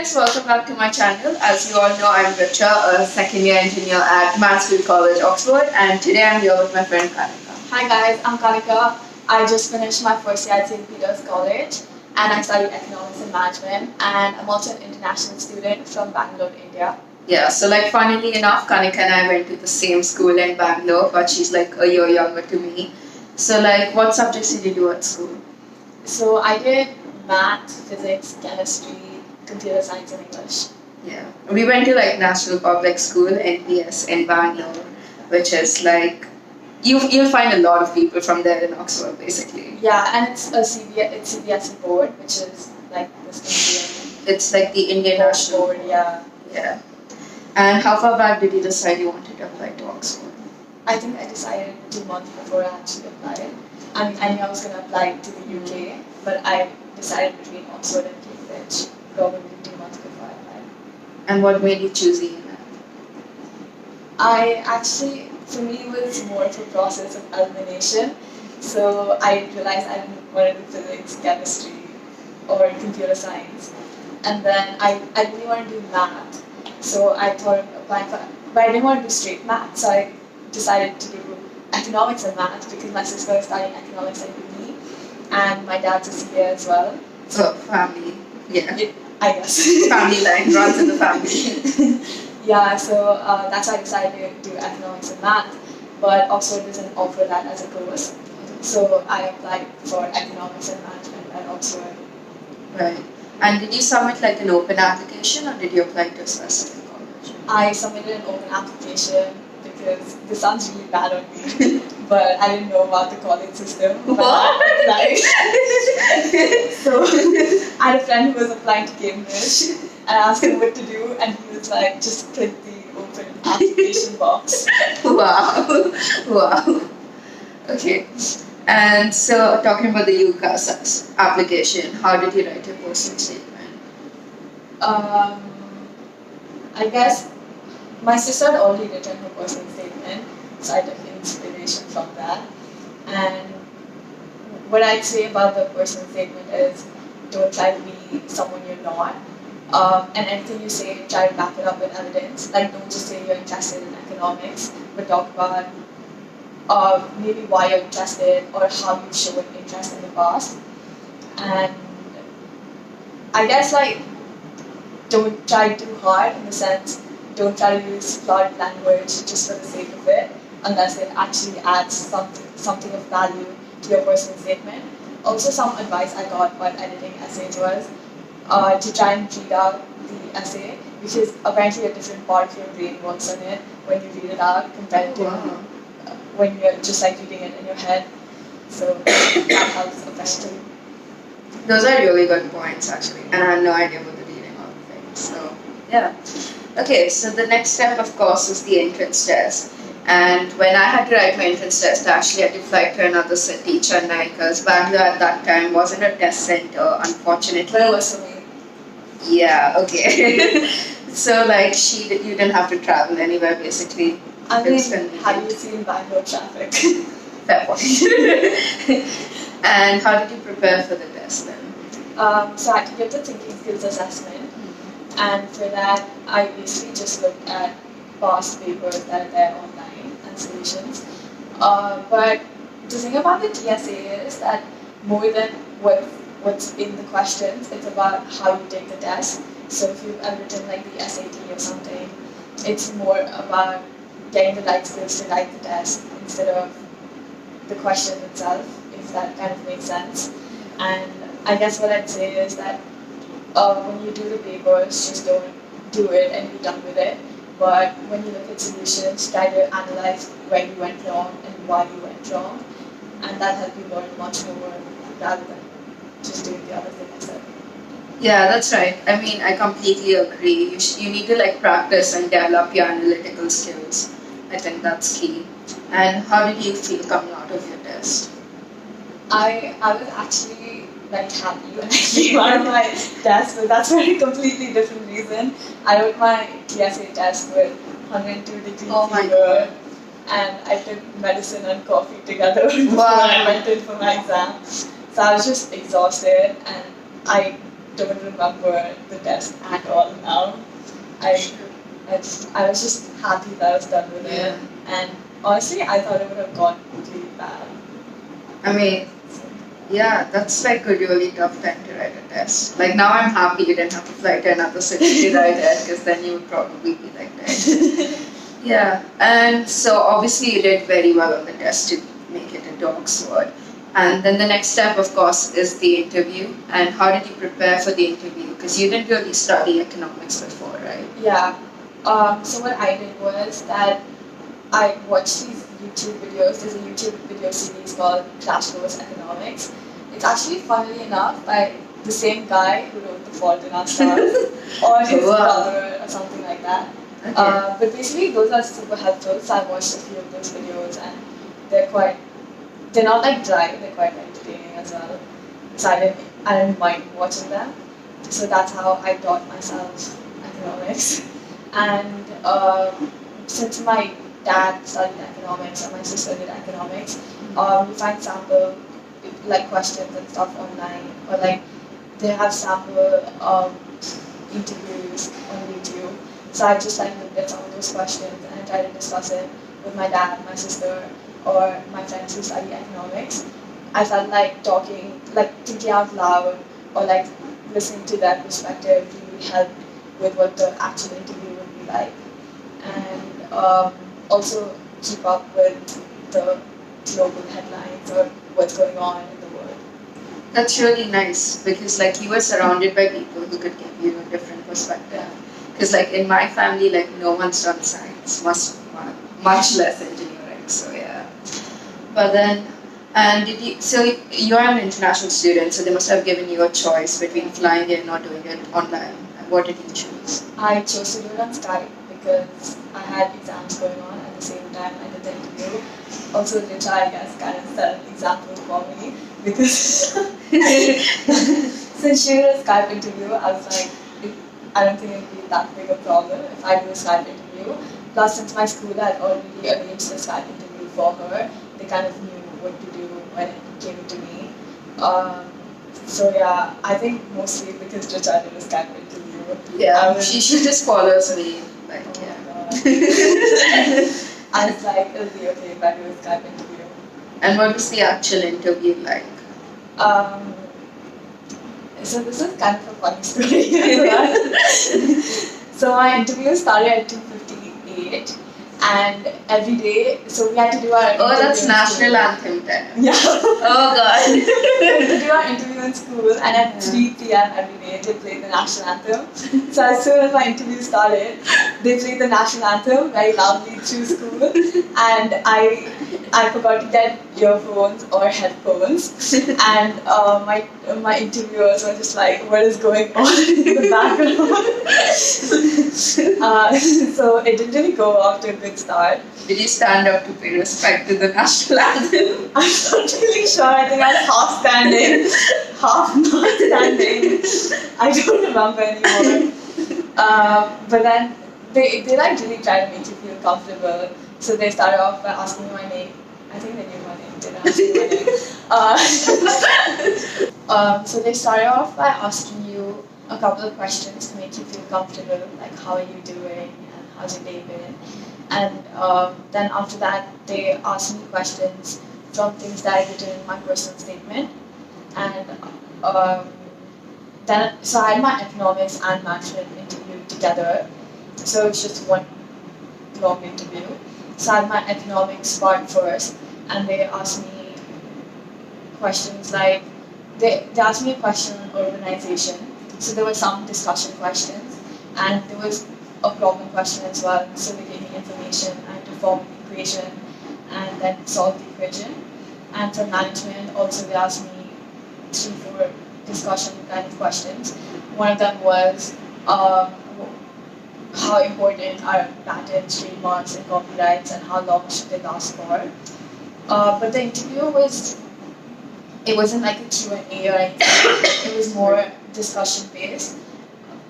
guys, welcome back to my channel. As you all know, I'm Richa, a second year engineer at Mansfield College, Oxford, and today I'm here with my friend Kanika. Hi guys, I'm Kanika. I just finished my first year at St. Peter's College and I study economics and management, and I'm also an international student from Bangalore, India. Yeah, so funnily enough, Kanika and I went to the same school in Bangalore, but she's a year younger to me. So what subjects did you do at school? So I did math, physics, chemistry, computer science and English. Yeah, we went to National Public School, NPS, in Bangalore, which is you'll find a lot of people from there in Oxford, basically. Yeah, and it's CBSE board, which is this Indian. It's the Indian National Board, yeah. Yeah. And how far back did you decide you wanted to apply to Oxford? I think I decided 2 months before I actually applied. I mean, I knew I was going to apply to the UK, but I decided between Oxford and Cambridge probably 2 months before I applied. And what made you choose ENM? For me, it was more of a process of elimination. So I realized I didn't want to do physics, chemistry, or computer science. And then I really want to do math. So I thought of applying for, but I didn't want to do straight math. So I decided to do economics and math because my sister is studying economics at uni, and my dad's a CA as well. So family, yeah. I guess. Family line runs in the family. Yeah, so that's why I decided to do economics and math, but Oxford doesn't offer that as a course. So I applied for economics and management at Oxford. Right. And did you submit an open application or did you apply to a specific college? I submitted an open application because this sounds really bad on me, but I didn't know about the college system. What? So I had a friend who was applying to Cambridge, and I asked him what to do, and he was like, just click the open application box. Wow. Wow. Okay. And so, talking about the UCAS application, how did you write your personal statement? I guess my sister had already written her personal statement, so I took inspiration from that. And what I'd say about the personal statement is don't try to be someone you're not. And anything you say, try to back it up with evidence. Don't just say you're interested in economics, but talk about maybe why you're interested or how you've shown interest in the past. And I guess don't try too hard in the sense, don't try to use flawed language just for the sake of it, unless it actually adds something of value to your personal statement. Also, some advice I got about editing essays was to try and read out the essay, because apparently a different part of your brain works on it when you read it out compared to when you're just reading it in your head. So that helps apparently. Those are really good points, actually, and I had no idea about the reading of things. So yeah. Okay, so the next step, of course, is the entrance test. And when I had to write my entrance test, I actually had to fly to another city, Chennai, because Bangalore at that time wasn't a test center, unfortunately. But it was for me. Yeah, okay. So you didn't have to travel anywhere, basically. I mean, have you seen Bangalore traffic? Fair point. And how did you prepare for the test then? So I had to give the thinking skills assessment, and for that I basically just looked at past papers that are there online and solutions. But the thing about the TSA is that more than what's in the questions, it's about how you take the test. So if you've ever written the SAT or something, it's more about getting the right skills to write the test instead of the question itself, if that kind of makes sense. And I guess what I'd say is that when you do the papers, just don't do it and be done with it. But when you look at solutions, try to analyze where you went wrong and why you went wrong. And that helps you learn much more rather than just doing the other thing I said. Yeah, that's right. I mean, I completely agree. You need to practice and develop your analytical skills. I think that's key. And how did you feel coming out of your test? I was actually happy when I came out of my test, but that's for a completely different reason. I wrote my TSA test with 102 degree fever, and I took medicine and coffee together before I went in for my exam. So I was just exhausted, and I don't remember the test at all now. I I was just happy that I was done with it. Yeah. And honestly, I thought it would have gone really bad. I mean, yeah, that's like a really tough time to write a test. Like now I'm happy you didn't have to fly to another city to write it because then you would probably be like dead. Yeah, and so obviously you did very well on the test to make it into Oxford. And then the next step, of course, is the interview. And how did you prepare for the interview? Because you didn't really study economics before, right? Yeah. So what I did was that I watched these YouTube videos. There's a YouTube video series called Crash Course Economics. It's actually, funnily enough, by the same guy who wrote The Fault in Our Stars, or his brother, or something like that. Okay. But basically, those are super helpful. So I watched a few of those videos, and they're not like dry. They're quite entertaining as well. So I didn't mind watching them. So that's how I taught myself economics. And since my dad studied economics and my sister did economics, we find sample like questions and stuff online, or like they have sample interviews on YouTube. So I just like looked at some of those questions and I try to discuss it with my dad, my sister, or my friends who study economics. I felt like talking, like thinking out loud, or like listening to their perspective really helped with what the actual interview would be like, and also keep up with the global headlines or what's going on in the world. That's really nice because like you were surrounded by people who could give you a different perspective. Because like in my family, like no one's done science, much less engineering. So yeah. But then, and did you? So you're an international student, so they must have given you a choice between flying in or doing it online. And what did you choose? I chose to do it on Skype because I had exams going on at the same time I did the interview. Also, Richa, I guess, kind of set an example for me because since she did a Skype interview, I was like, I don't think it would be that big a problem if I do a Skype interview. Plus, since my school had already arranged the Skype interview for her, they kind of knew what to do when it came to me. So yeah, I think mostly because Richa did a Skype interview. Yeah, she just follows me. Like, I was like, it'll be okay if I do a Skype interview. And what was the actual interview like? So this is kind of a funny story as well. So my interview started at 2:58, and every day, so we had to do our Oh, that's national anthem time. Yeah. Oh god. We had to do our interview in school, and at 3 p.m. every day they played the national anthem. So as soon as my interview started, they played the national anthem very loudly through school, and I forgot to get earphones or headphones, and my interviewers were just like, "What is going on in the background?" So it didn't really go off to a good start. Did you stand up to pay respect to the national anthem? I'm not really sure. I think I was half standing, half not standing. I don't remember anymore. But then they like really try to make you feel comfortable. So they started off by asking me my name. I think they knew my name. Didn't ask me my name. So they started off by asking you a couple of questions to make you feel comfortable, like how are you doing and how's your day been. And then after that, they asked me questions from things that I written in my personal statement. And so I had my economics and management interview together. So it's just one long interview. So I had my economics part first, and they asked me questions like, they asked me a question on urbanization. So there were some discussion questions, and there was a problem question as well. So they gave me information. I had to form an equation and then solve the equation. And for management, also they asked me 3-4 discussion kind of questions. One of them was how important are patents, trademarks, and copyrights, and how long should they last for. But the interview it wasn't like a Q&A or anything. It was more discussion based.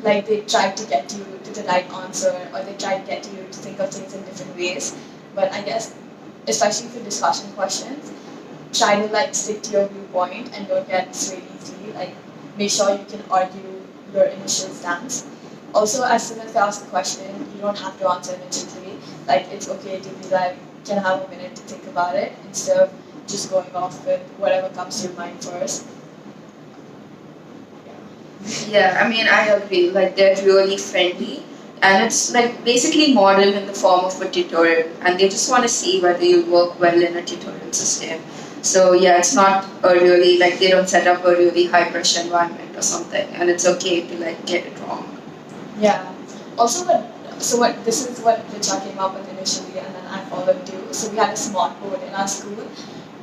Like they tried to get you to the right answer, or they tried to get you to think of things in different ways. But I guess, especially for discussion questions, try to like stick to your viewpoint and don't get swayed easily. Like make sure you can argue your initial stance. Also, as soon as they ask a question, you don't have to answer immediately. Like, it's okay to be like, can I have a minute to think about it, instead of just going off with whatever comes to your mind first. Yeah, I mean, I agree. Like, they're really friendly, and it's like basically modeled in the form of a tutorial, and they just want to see whether you work well in a tutorial system. So, yeah, it's not a really like they don't set up a really high pressure environment or something, and it's okay to like get it wrong. Yeah. Also, what this is what Richa came up with initially, and then I followed too. So we had a smart board in our school,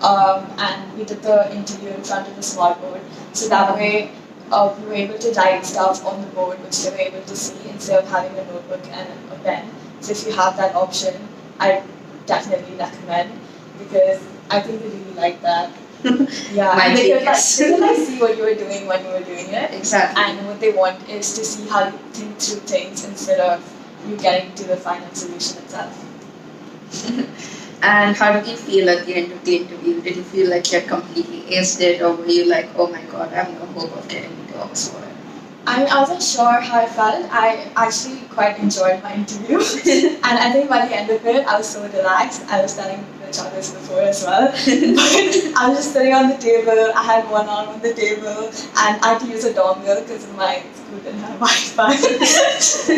and we did the interview in front of the smart board. So that way, we were able to write stuff on the board, which they were able to see instead of having a notebook and a pen. So if you have that option, I definitely recommend, because I think they really like that. Yeah, My and they could genius. see what you were doing when you were doing it. Exactly. And what they want is to see how you think through things instead of you getting to the final solution itself. And how did you feel at the end of the interview? Did you feel like you had completely aced it, or were you like, oh my god, I have no hope of getting into Oxford? I wasn't sure how I felt. I actually quite enjoyed my interview. And I think by the end of it, I was so relaxed. I was telling Richa this before as well. But I was just sitting on the table. I had one arm on the table, and I had to use a dongle because my school didn't have Wi-Fi.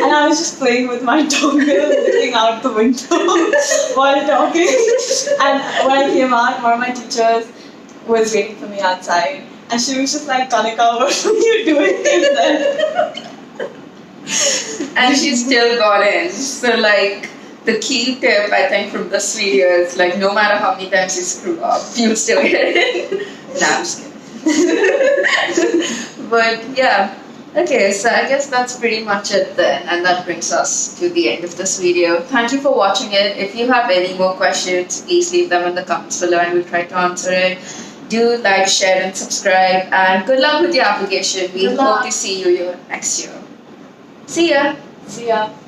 And I was just playing with my dongle, looking out the window while talking. And when I came out, one of my teachers was waiting for me outside. And she was just like, Kanika, what are you doing then? And she still got in. So, like, the key tip I think from this video is like, no matter how many times you screw up, you'll still get in. Nah, I'm just kidding. But yeah. Okay, so I guess that's pretty much it then, and that brings us to the end of this video. Thank you for watching it. If you have any more questions, please leave them in the comments below and we'll try to answer it. Do like, share, and subscribe, and good luck with your application. We hope to see you here next year. See ya! See ya.